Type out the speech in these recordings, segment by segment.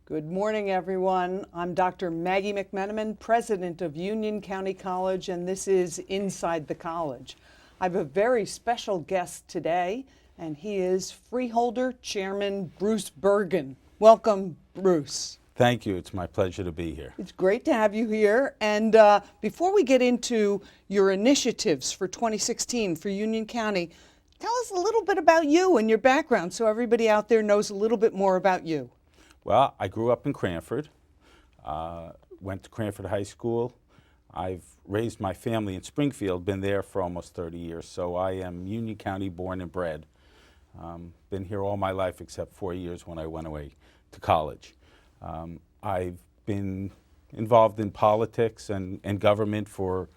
Good morning, everyone. I'm Dr. Maggie McMenamin, president of Union County College, and this is Inside the College. I have a very special guest today, and he is Freeholder Chairman Bruce Bergen. Welcome, Bruce. Thank you. It's my pleasure to be here. It's great to have you here. And before we get into your initiatives for 2016 for Union County, tell us a little bit about you and your background so everybody out there knows a little bit more about you. Well, I grew up in Cranford, went to Cranford High School. I've raised my family in Springfield, been there for almost 30 years, so I am Union County born and bred. Been here all my life except 4 years when I went away to college. I've been involved in politics and government for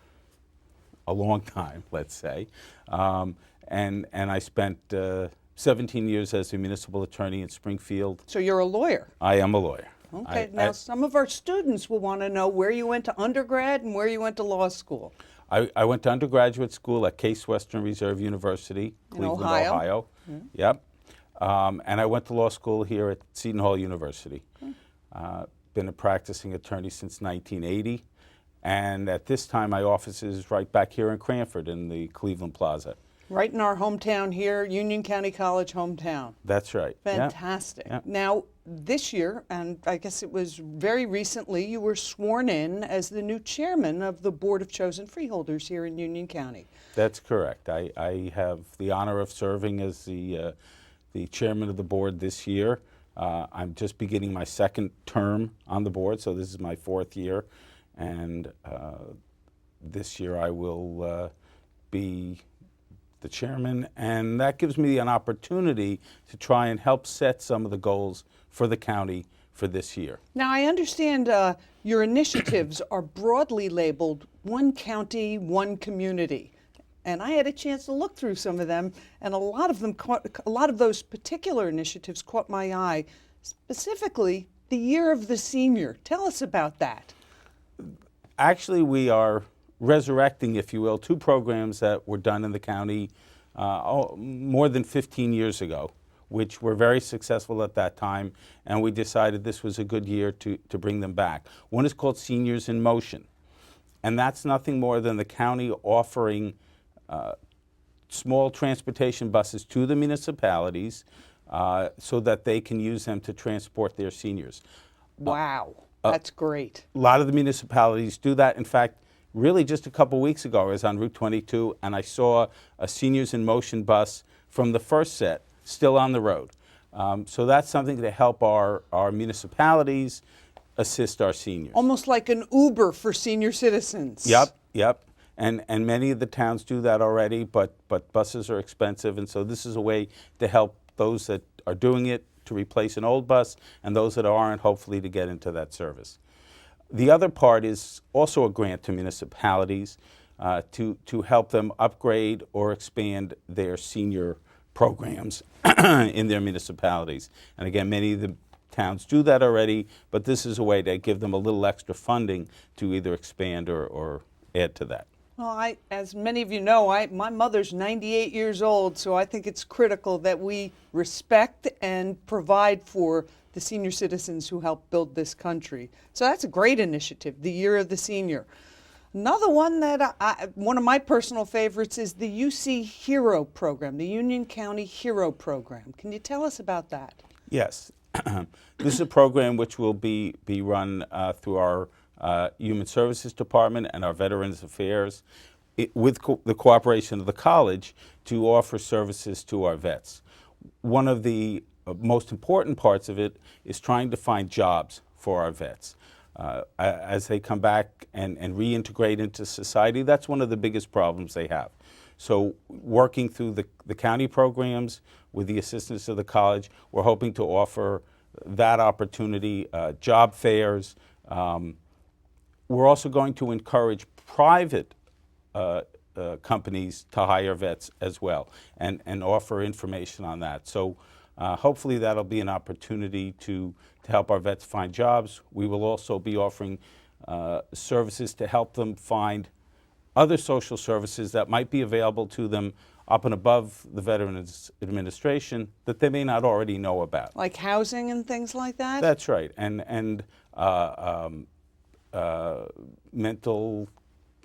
a long time, let's say, and I spent 17 years as a municipal attorney in Springfield. So you're a lawyer? I am a lawyer. Okay, now some of our students will want to know where you went to undergrad and where you went to law school. I went to undergraduate school at Case Western Reserve University, Cleveland, Ohio. Mm-hmm. Yep. And I went to law school here at Seton Hall University. Been a practicing attorney since 1980. And at this time, my office is right back here in Cranford in the Cleveland Plaza. Right in our hometown here, Union County College hometown. That's right. Fantastic. Yep. Now, this year, and I guess it was very recently, you were sworn in as the new chairman of the Board of Chosen Freeholders here in Union County. That's correct. I have the honor of serving as the chairman of the board this year. I'm just beginning my second term on the board, so this is my fourth year. And this year I will be the chairman, and that gives me an opportunity to try and help set some of the goals for the county for this year. Now, I understand your initiatives are broadly labeled One County, One Community. And I had a chance to look through some of them, and a lot of those particular initiatives caught my eye, specifically the Year of the Senior. Tell us about that. Actually, we are resurrecting, if you will, two programs that were done in the county more than 15 years ago, which were very successful at that time, and we decided this was a good year to bring them back. One is called Seniors in Motion, and that's nothing more than the county offering small transportation buses to the municipalities so that they can use them to transport their seniors. Wow, that's great. A lot of the municipalities do that. In fact, really just a couple weeks ago, I was on Route 22 and I saw a Seniors in Motion bus from the first set still on the road. So that's something to help our municipalities assist our seniors. Almost like an Uber for senior citizens. Yep. And many of the towns do that already, but buses are expensive, and so this is a way to help those that are doing it to replace an old bus, and those that aren't, hopefully to get into that service. The other part is also a grant to municipalities to help them upgrade or expand their senior programs in their municipalities. And again, many of the towns do that already, but this is a way to give them a little extra funding to either expand or add to that. Well, as many of you know, my mother's 98 years old, so I think it's critical that we respect and provide for the senior citizens who help build this country. So that's a great initiative, the Year of the Senior. Another one that one of my personal favorites is the UC Hero program, the Union County Hero program. Can you tell us about that? Yes. This is a program which will be run through our Human Services Department and our Veterans Affairs with the cooperation of the college to offer services to our vets. One of the most important parts of it is trying to find jobs for our vets. As they come back and reintegrate into society, that's one of the biggest problems they have. So working through the county programs with the assistance of the college, we're hoping to offer that opportunity, job fairs. We're also going to encourage private companies to hire vets as well and offer information on that. So hopefully that'll be an opportunity to help our vets find jobs. We will also be offering services to help them find other social services that might be available to them up and above the Veterans Administration that they may not already know about. Like housing and things like that? That's right, and mental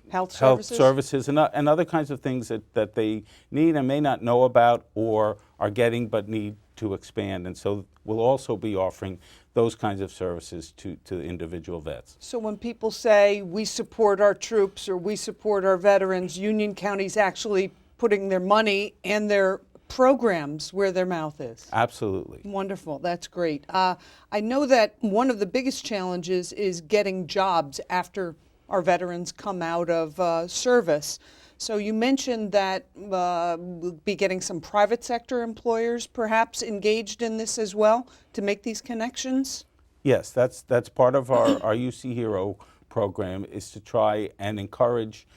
Health health services? services and other kinds of things that they need and may not know about or are getting but need to expand. And so we'll also be offering those kinds of services to individual vets. So when people say we support our troops or we support our veterans, Union County's actually putting their money and their programs where their mouth is. Absolutely. Wonderful. That's great. I know that one of the biggest challenges is getting jobs after our veterans come out of service. So you mentioned that we'll be getting some private sector employers perhaps engaged in this as well to make these connections? Yes, that's part of our UC Hero program, is to try and encourage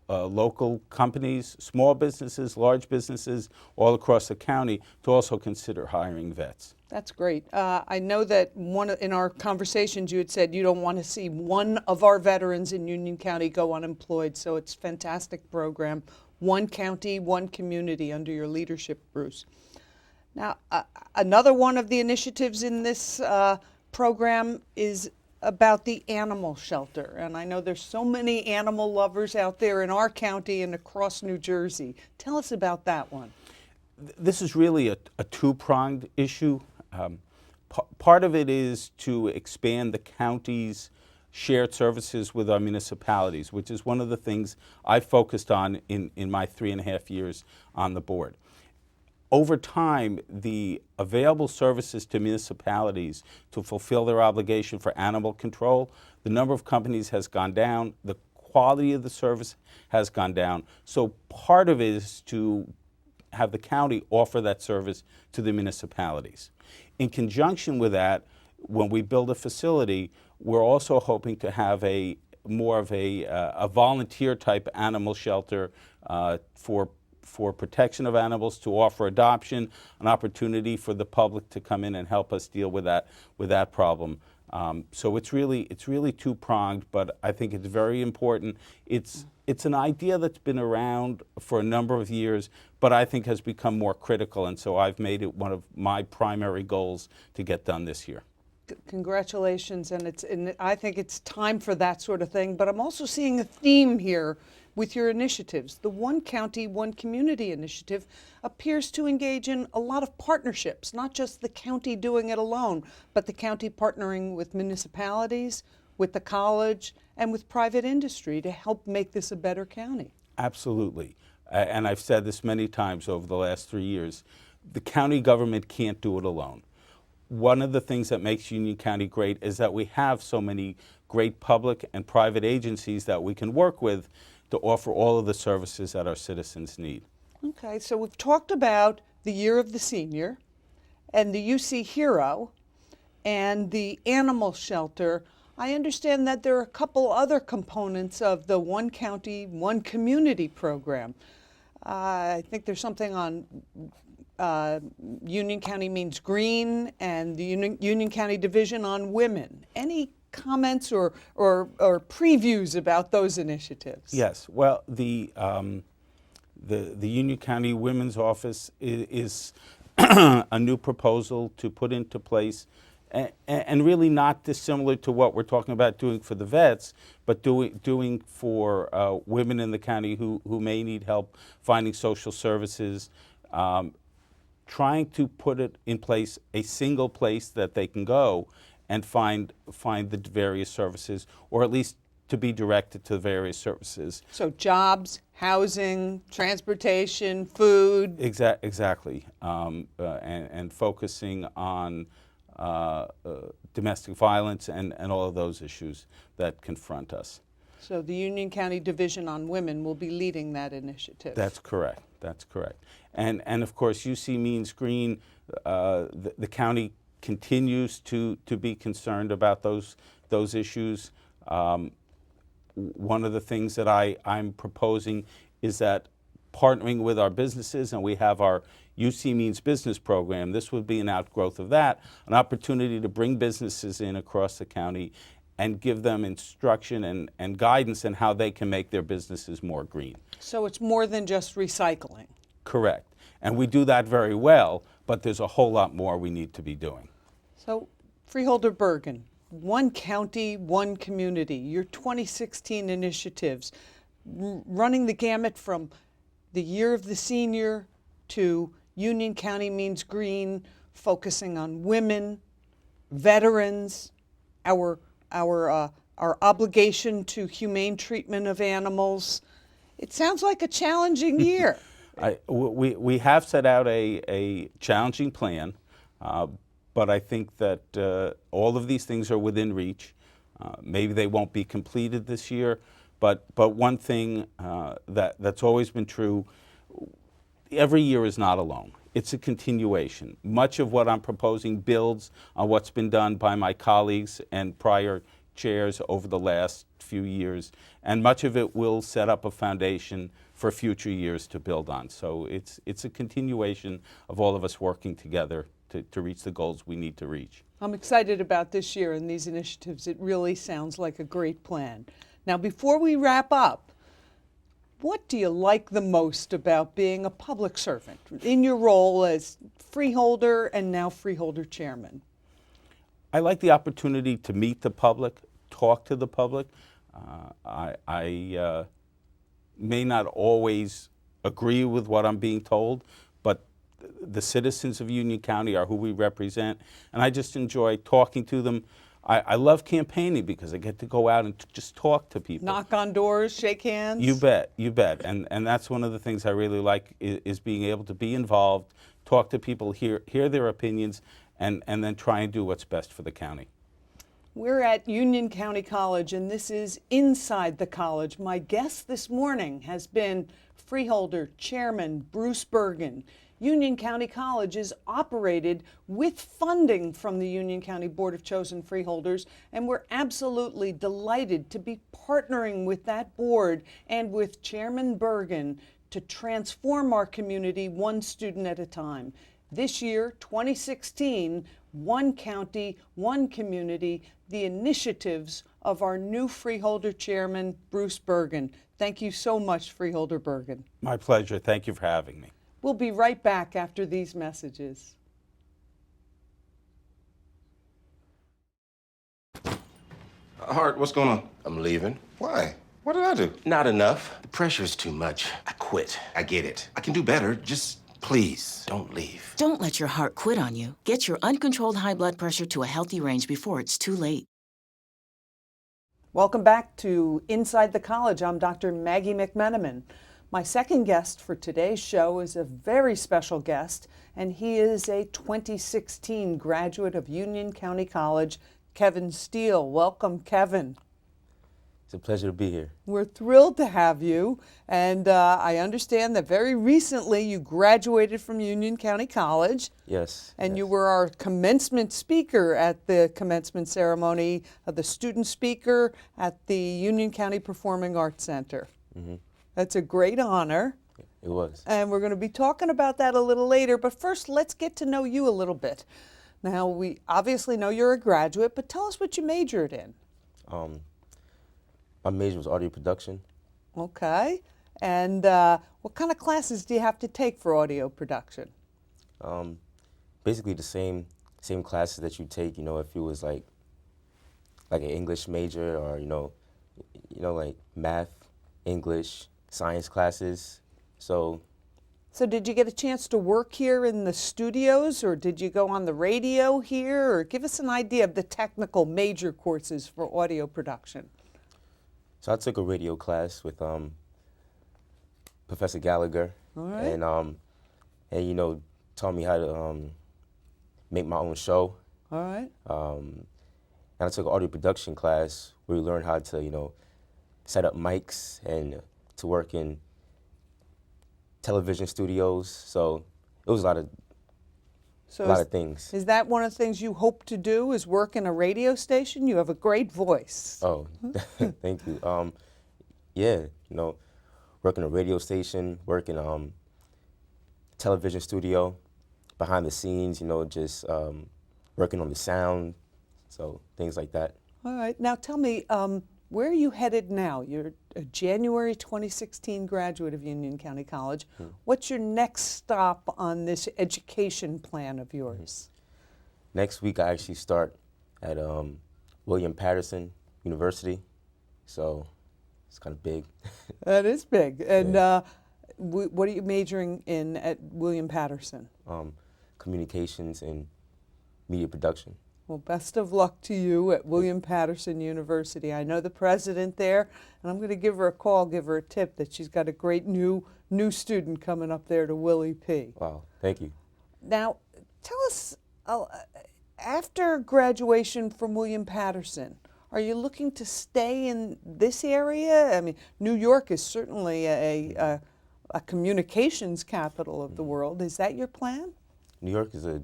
local companies, small businesses, large businesses all across the county to also consider hiring vets. That's great. I know that in our conversations you had said you don't want to see one of our veterans in Union County go unemployed, so it's a fantastic program. One county, one community under your leadership, Bruce. Now, another one of the initiatives in this program is about the animal shelter. And I know there's so many animal lovers out there in our county and across New Jersey. Tell us about that one. This is really a two-pronged issue. Part of it is to expand the county's shared services with our municipalities, which is one of the things I focused on in my 3.5 years on the board. Over time, the available services to municipalities to fulfill their obligation for animal control, the number of companies has gone down, the quality of the service has gone down. So part of it is to have the county offer that service to the municipalities. In conjunction with that, when we build a facility, we're also hoping to have more of a volunteer type animal shelter for protection of animals, to offer adoption, an opportunity for the public to come in and help us deal with that problem. So it's really two-pronged, but I think it's very important. It's an idea that's been around for a number of years, but I think has become more critical, and so I've made it one of my primary goals to get done this year. Congratulations, and I think it's time for that sort of thing, but I'm also seeing a theme here with your initiatives. The One County, One Community initiative appears to engage in a lot of partnerships, not just the county doing it alone, but the county partnering with municipalities, with the college, and with private industry to help make this a better county. Absolutely. And I've said this many times over the last 3 years, the county government can't do it alone. One of the things that makes Union County great is that we have so many great public and private agencies that we can work with to offer all of the services that our citizens need. Okay, so we've talked about the Year of the Senior and the UC Hero and the animal shelter. I understand that there are a couple other components of the One County, One Community program. I think there's something on Union County Means Green and the Union County Division on Women. Any comments or previews about those initiatives? Yes. Well, the Union County Women's Office is a new proposal to put into place, and really not dissimilar to what we're talking about doing for the vets, but doing for women in the county who may need help finding social services, trying to put it in place, a single place that they can go and find the various services, or at least to be directed to the various services. So jobs, housing, transportation, food. Exactly, and focusing on domestic violence and all of those issues that confront us. So the Union County Division on Women will be leading that initiative. That's correct. That's correct. And of course, UC Means Green, the county continues to be concerned about those issues. One of the things that I'm proposing is that partnering with our businesses, and we have our UC Means Business program. This would be an outgrowth of that, an opportunity to bring businesses in across the county and give them instruction and guidance in how they can make their businesses more green. So it's more than just recycling. Correct. And we do that very well, but there's a whole lot more we need to be doing. So, Freeholder Bergen, one county, one community, your 2016 initiatives, running the gamut from the year of the senior to Union County Means Green, focusing on women, veterans, our obligation to humane treatment of animals. It sounds like a challenging year. We have set out a challenging plan, but I think that all of these things are within reach. Maybe they won't be completed this year, but one thing that's always been true, every year is not alone. It's a continuation. Much of what I'm proposing builds on what's been done by my colleagues and prior chairs over the last few years, and much of it will set up a foundation for future years to build on. So it's a continuation of all of us working together to reach the goals we need to reach. I'm excited about this year and these initiatives. It really sounds like a great plan. Now, before we wrap up, what do you like the most about being a public servant in your role as freeholder and now freeholder chairman? I like the opportunity to meet the public, talk to the public. I may not always agree with what I'm being told, but the citizens of Union County are who we represent, and I just enjoy talking to them. I love campaigning because I get to go out and just talk to people. Knock on doors, shake hands? You bet, you bet. And that's one of the things I really like is being able to be involved, talk to people, hear their opinions, and then try and do what's best for the county. We're at Union County College, and this is Inside the College. My guest this morning has been Freeholder Chairman Bruce Bergen. Union County College is operated with funding from the Union County Board of Chosen Freeholders, and we're absolutely delighted to be partnering with that board and with Chairman Bergen to transform our community one student at a time. This year, 2016, one county, one community, the initiatives of our new Freeholder Chairman, Bruce Bergen. Thank you so much, Freeholder Bergen. My pleasure. Thank you for having me. We'll be right back after these messages. Hart, what's going on? I'm leaving. Why? What did I do? Not enough. The pressure's too much. I quit. I get it. I can do better. Just please Don't leave. Don't let your heart quit on you. Get your uncontrolled high blood pressure to a healthy range before it's too late. Welcome back to Inside the College. I'm Dr. Maggie McMenamin. My second guest for today's show is a very special guest, and he is a 2016 graduate of Union County College, Kevin Steele. Welcome, Kevin. It's a pleasure to be here. We're thrilled to have you, and I understand that very recently you graduated from Union County College. Yes. And yes. you were our commencement speaker at the commencement ceremony, the student speaker at the Union County Performing Arts Center. Mm-hmm. That's a great honor. It was. And we're going to be talking about that a little later, but first let's get to know you a little bit. Now, we obviously know you're a graduate, but tell us what you majored in. My major was audio production. Okay. And what kind of classes do you have to take for audio production? Basically the same classes that you take, if it was like an English major or, like math, English, science classes. So did you get a chance to work here in the studios, or did you go on the radio here? Or give us an idea of the technical major courses for audio production. So I took a radio class with Professor Gallagher. All right. And taught me how to make my own show. All right. And I took an audio production class where we learned how to, set up mics and to work in television studios. So it was a lot of things. Is that one of the things you hope to do, is work in a radio station? You have a great voice. Oh, thank you. Yeah, work in a radio station, work in television studio, behind the scenes, just working on the sound, so things like that. All right. Now tell me, Where are you headed now? You're a January 2016 graduate of Union County College. What's your next stop on this education plan of yours? Next week, I actually start at William Patterson University, so it's kind of big. That is big. And Yeah. what are you majoring in at William Patterson? Communications and media production. Well, best of luck to you at William Patterson University. I know the president there, and I'm going to give her a call, give her a tip that she's got a great new student coming up there to Willie P. Wow, thank you. Now, tell us, after graduation from William Patterson, are you looking to stay in this area? I mean, New York is certainly a communications capital of the world. Is that your plan? New York is a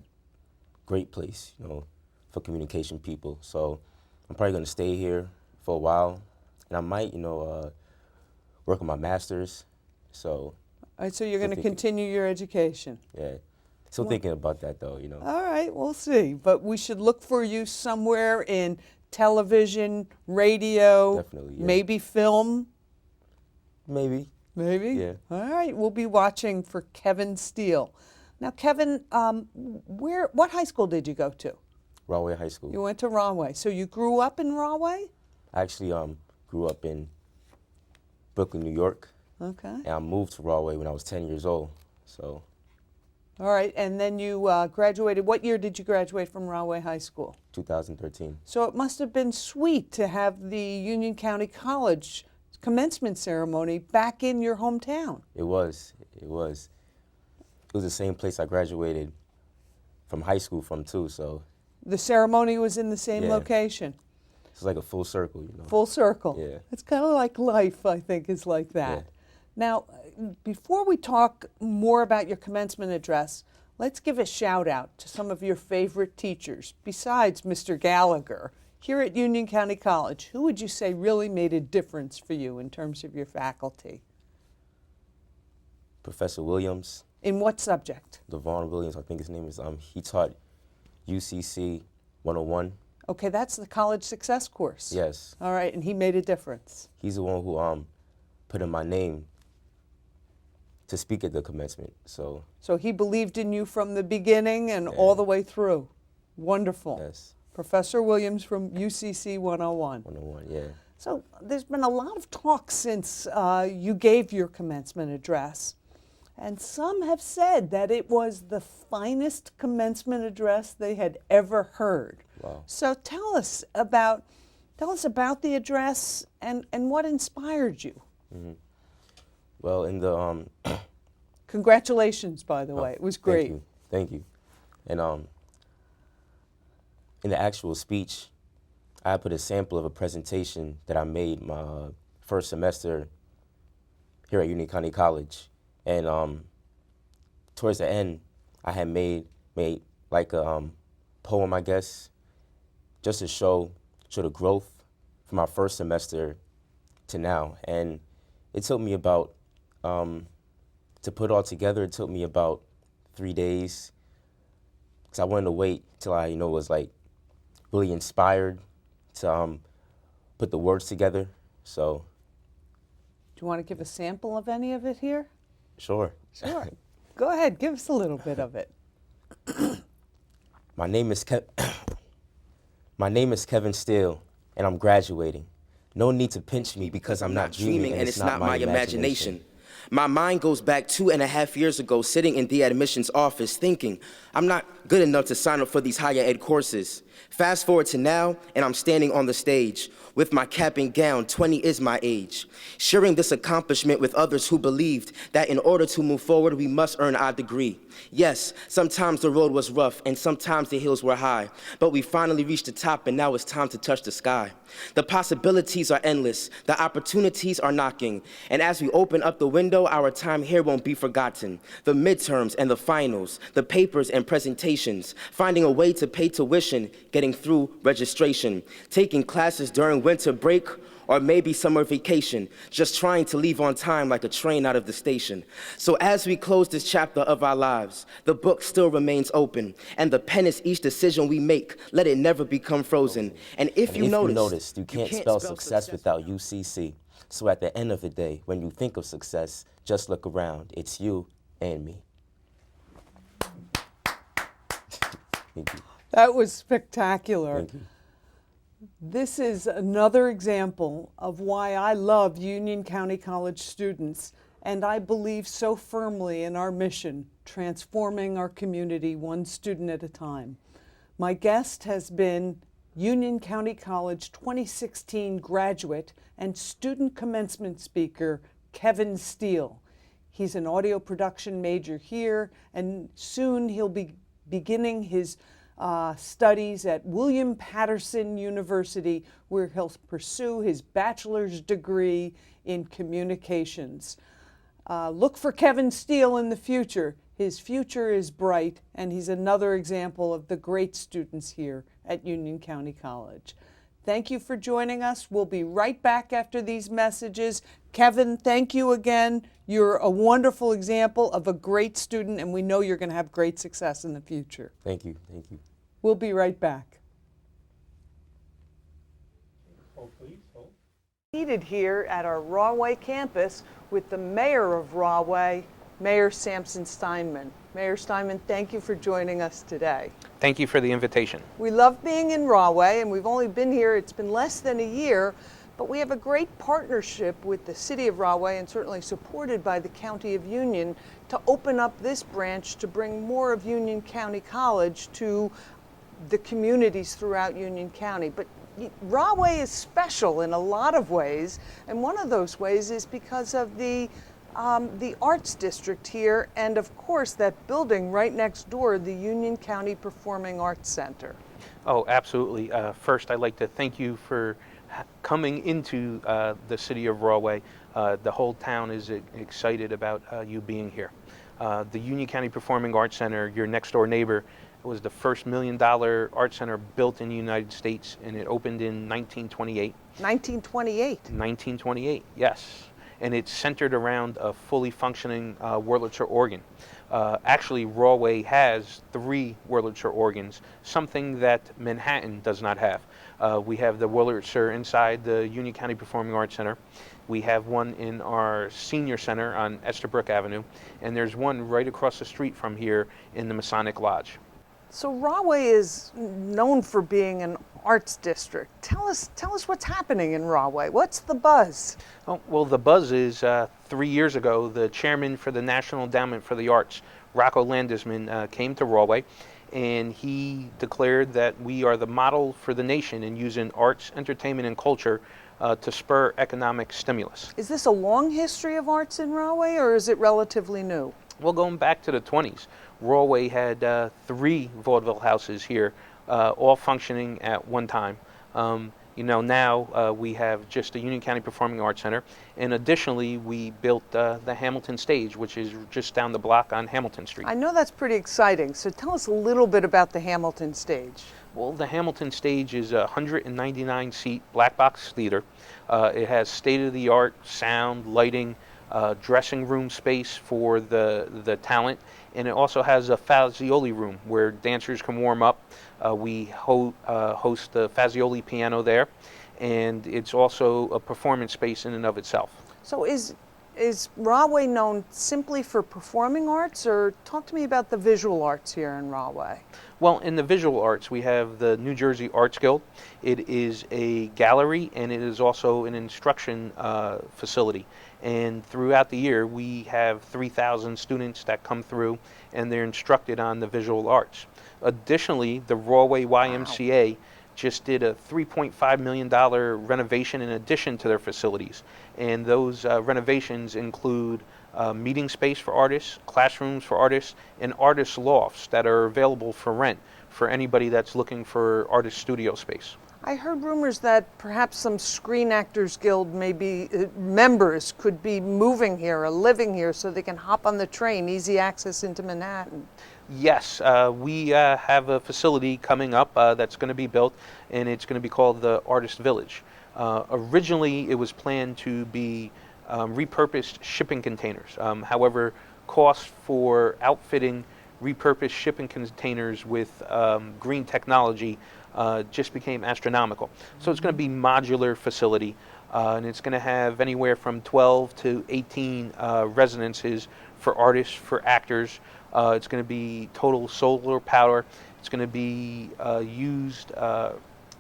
great place, for communication people. So I'm probably going to stay here for a while, and I might, work on my master's. So, All right, so you're going to thinking. continue your education. yeah, still thinking about that though, All right, we'll see. But we should look for you somewhere in television, radio, Definitely, yeah. maybe film. Maybe. Maybe? Yeah. All right, we'll be watching for Kevin Steele. Now, Kevin, what high school did you go to? Rahway High School. You went to Rahway. So you grew up in Rahway? I actually grew up in Brooklyn, New York, Okay. and I moved to Rahway when I was 10 years old. So All right, and then you graduated. What year did you graduate from Rahway High School? 2013. So it must have been sweet to have the Union County College commencement ceremony back in your hometown. It was. It was the same place I graduated from high school from too. So The ceremony was in the same Yeah. location. it's like a full circle, Full circle. Yeah. It's kind of like life, I think, is like that. Yeah. Now, before we talk more about your commencement address, let's give a shout out to some of your favorite teachers, besides Mr. Gallagher, here at Union County College. Who would you say really made a difference for you in terms of your faculty? Professor Williams, In what subject? Devon Williams, I think his name is. He taught UCC 101. Okay, that's the college success course. Yes, All right, and he made a difference. he's the one who put in my name to speak at the commencement. So So he believed in you from the beginning and all the way through. Wonderful. yes, Professor Williams from UCC 101. 101. Yeah. So there's been a lot of talk since you gave your commencement address, and some have said that it was the finest commencement address they had ever heard. Wow. So tell us about the address and what inspired you. Well, in the Congratulations, by the way. It was great. Thank you. And in the actual speech, I put a sample of a presentation that I made my first semester here at Union County College. And towards the end, I had made like a poem, I guess, just to show the growth from our first semester to now. And it took me about, to put all together, it took me about 3 days, because I wanted to wait till I, was like really inspired to put the words together. So, Do you want to give a sample of any of it here? sure. Sure. Go ahead, give us a little bit of it. My name is Kevin Steele, and I'm graduating. No need to pinch me because I'm not dreaming, and it's not my imagination. My mind goes back 2.5 years ago, sitting in the admissions office thinking, I'm not good enough to sign up for these higher ed courses. Fast forward to now, and I'm standing on the stage. With my cap and gown, 20 is my age. Sharing this accomplishment with others who believed that in order to move forward, we must earn our degree. Yes, sometimes the road was rough, and sometimes the hills were high. But we finally reached the top, and now it's time to touch the sky. The possibilities are endless. The opportunities are knocking. And as we open up the window, our time here won't be forgotten. The midterms and the finals, the papers and presentations, finding a way to pay tuition, getting through registration, taking classes during winter break, or maybe summer vacation, just trying to leave on time like a train out of the station. So as we close this chapter of our lives, the book still remains open, and the pen is each decision we make. Let it never become frozen. And if you notice, you can't spell success without UCC. So at the end of the day, when you think of success, just look around. It's you and me. Thank you. That was spectacular. Thank you. This is another example of why I love Union County College students, and I believe so firmly in our mission, transforming our community one student at a time. My guest has been Union County College 2016 graduate and student commencement speaker, Kevin Steele. He's an audio production major here, and soon he'll be beginning his studies at William Patterson University, where he'll pursue his bachelor's degree in communications. Look for Kevin Steele in the future. His future is bright, and he's another example of the great students here at Union County College. Thank you for joining us. We'll be right back after these messages. Kevin, thank you again. You're a wonderful example of a great student, and we know you're going to have great success in the future. Thank you. Thank you. We'll be right back. Seated here at our Rahway campus with the mayor of Rahway, Mayor Sampson Steinman. Mayor Steinman, thank you for joining us today. Thank you for the invitation. We love being in Rahway, and we've only been here, it's been less than a year, but we have a great partnership with the City of Rahway and certainly supported by the County of Union to open up this branch to bring more of Union County College to the communities throughout Union County. But Rahway is special in a lot of ways, and one of those ways is because of the arts district here, and of course that building right next door, the Union County Performing Arts Center. Oh, absolutely. First, I'd like to thank you for coming into the city of Rahway. The whole town is excited about you being here. The Union County Performing Arts Center, your next door neighbor, was the first $1 million art center built in the United States, and it opened in 1928. 1928? 1928, yes. And it's centered around a fully functioning Wurlitzer organ. Actually, Rahway has 3 Wurlitzer organs, something that Manhattan does not have. We have the Wurlitzer inside the Union County Performing Arts Center. We have one in our senior center on Estabrook Avenue, and there's one right across the street from here in the Masonic Lodge. So Rahway is known for being an arts district. Tell us what's happening in Rahway. What's the buzz? Oh, well, the buzz is 3 years ago, the chairman for the National Endowment for the Arts, Rocco Landisman, came to Rahway, and he declared that we are the model for the nation in using arts, entertainment, and culture to spur economic stimulus. Is this a long history of arts in Rahway, or is it relatively new? Well, going back to the 20s, Rahway had 3 vaudeville houses here, all functioning at one time. Now we have just the Union County Performing Arts Center, and additionally we built the Hamilton Stage, which is just down the block on Hamilton Street. I know that's pretty exciting, so tell us a little bit about the Hamilton Stage. Well, the Hamilton Stage is a 199-seat black box theater. It has state-of-the-art sound, lighting, dressing room space for the talent, and it also has a Fazioli room where dancers can warm up. We host the Fazioli piano there, and it's also a performance space in and of itself. So is Rahway known simply for performing arts, or talk to me about the visual arts here in Rahway? Well, in the visual arts, we have the New Jersey Arts Guild. It is a gallery, and it is also an instruction facility. And throughout the year, we have 3,000 students that come through, and they're instructed on the visual arts. Additionally, the Rahway YMCA just did a $3.5 million renovation in addition to their facilities. And those renovations include meeting space for artists, classrooms for artists, and artist lofts that are available for rent for anybody that's looking for artist studio space. I heard rumors that perhaps some Screen Actors Guild members could be moving here or living here so they can hop on the train, easy access into Manhattan. Yes, we have a facility coming up that's going to be built, and it's going to be called the Artist Village. Originally, it was planned to be repurposed shipping containers. However, costs for outfitting repurposed shipping containers with green technology just became astronomical. So it's going to be modular facility, and it's going to have anywhere from 12 to 18 residences for artists, for actors. It's going to be total solar power. It's going to be used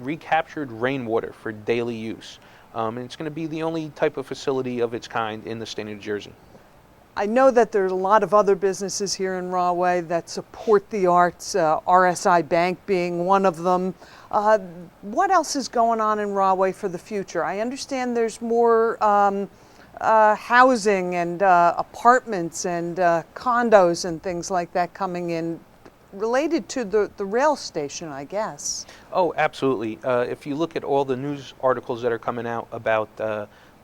recaptured rainwater for daily use. And it's going to be the only type of facility of its kind in the state of New Jersey. I know that there's a lot of other businesses here in Rahway that support the arts, RSI Bank being one of them. What else is going on in Rahway for the future? I understand there's more housing and apartments and condos and things like that coming in related to the rail station, I guess. Oh, absolutely. If you look at all the news articles that are coming out about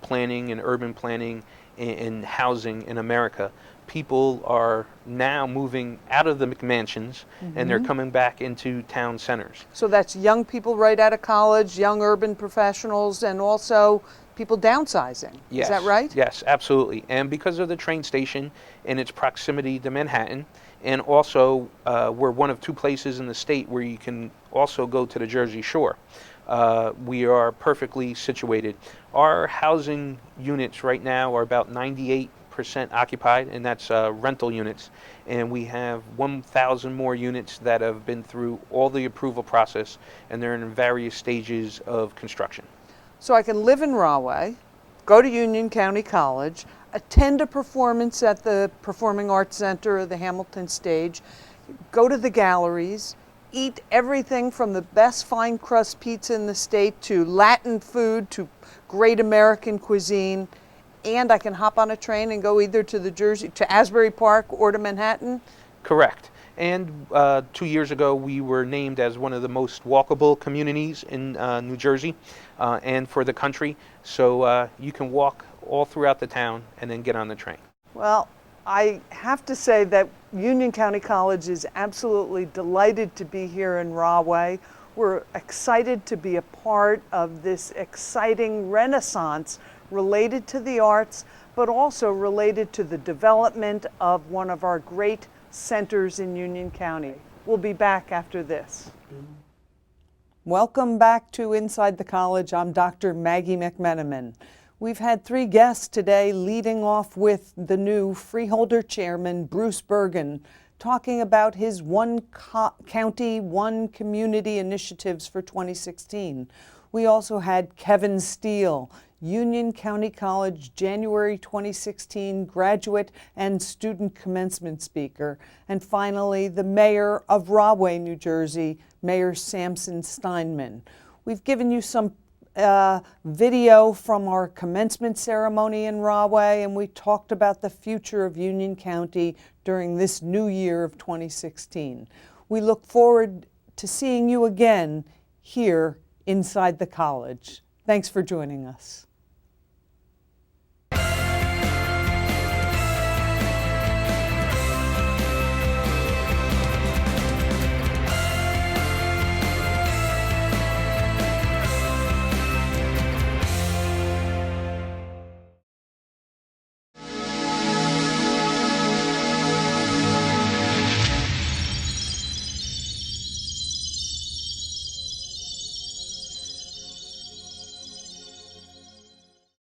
planning and urban planning and housing in America, people are now moving out of the McMansions and they're coming back into town centers. So that's young people right out of college, young urban professionals, and also people downsizing. Yes. Is that right? Yes, absolutely. And because of the train station and its proximity to Manhattan, and also we're one of 2 places in the state where you can also go to the Jersey Shore. We are perfectly situated. Our housing units right now are about 98% occupied, and that's rental units. And we have 1,000 more units that have been through all the approval process, and they're in various stages of construction. So I can live in Rahway, go to Union County College, attend a performance at the Performing Arts Center or the Hamilton Stage, go to the galleries, eat everything from the best fine crust pizza in the state to Latin food to great American cuisine, and I can hop on a train and go either to Asbury Park or to Manhattan? Correct. And 2 years ago, we were named as one of the most walkable communities in New Jersey and for the country. So you can walk all throughout the town and then get on the train. Well, I have to say that Union County College is absolutely delighted to be here in Rahway. We're excited to be a part of this exciting renaissance related to the arts, but also related to the development of one of our great centers in Union County. We'll be back after this. Welcome back to Inside the College. I'm Dr. Maggie McMenamin. We've had 3 guests today, leading off with the new Freeholder Chairman, Bruce Bergen, talking about his One County, One Community initiatives for 2016. We also had Kevin Steele, Union County College January 2016 graduate and student commencement speaker. And finally, the mayor of Rahway, New Jersey, Mayor Samson Steinman. We've given you some video from our commencement ceremony in Rahway, and we talked about the future of Union County during this new year of 2016. We look forward to seeing you again here inside the college. Thanks for joining us.